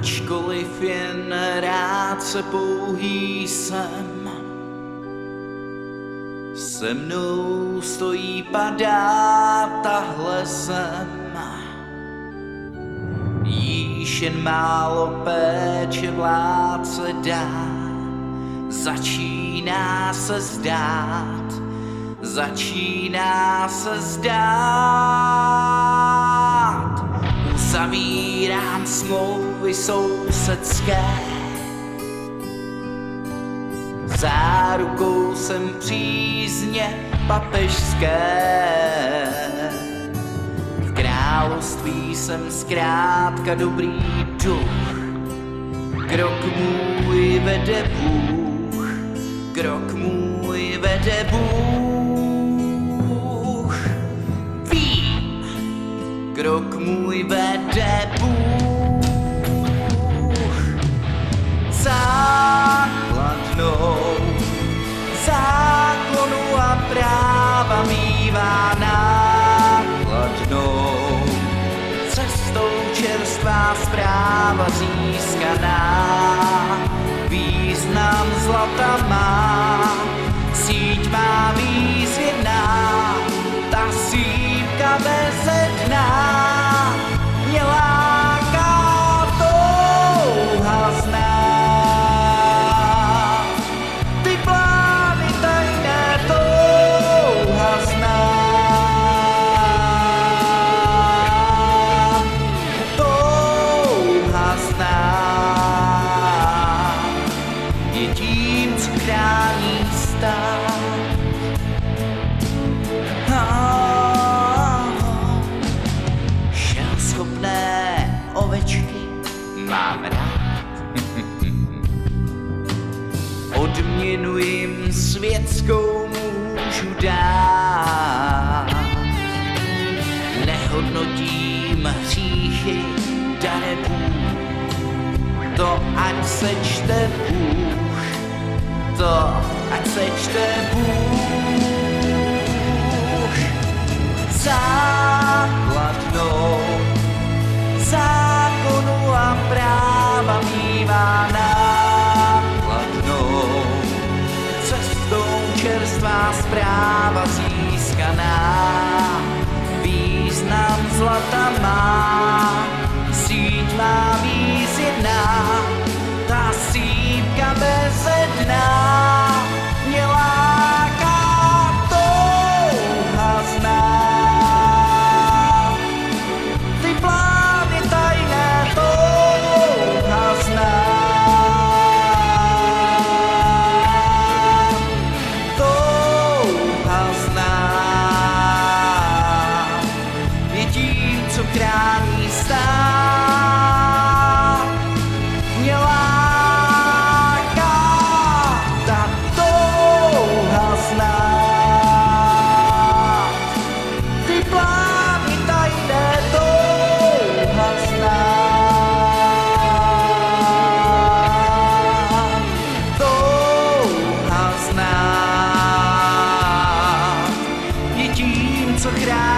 Ačkoliv jen rád se pouhý jsem, se mnou stojí, padá tahle zem. Jíž jen málo péče vládce dá, začíná se zdát, začíná se zdát. Uzavírám smlouvy sousedské, zárukou jsem přízně papežské. V království jsem zkrátka dobrý duch, krok můj vede Bůh, krok můj vede Bůh. Vím, krok můj vede Bůh. Základnou zákonu a práva mívá nákladnou cestou čerstvá zpráva získaná. Význam zlata má, síť má výzvědná, ta sípka bezedná mě láká touha znát. Ty plány tajné touha znát, touha znát je tím, co chrání stát. Schopné ovečky mám rád. Odměnu jim světskou můžu dát. Nehodnotím hříchy dané Bůh, to ať sečte Bůh, to ať sečte Bůh. Základnou zákonu a práva mívá nákladnou cestou čerstvá zpráva získaná. Význam zlata má, síť má výzjedná, ta sípka bezedná mě láká touha znát. Chrání stát, mě láká ta touha znát. Ty plány tajné touha znát, touha znát je tím, co chrání.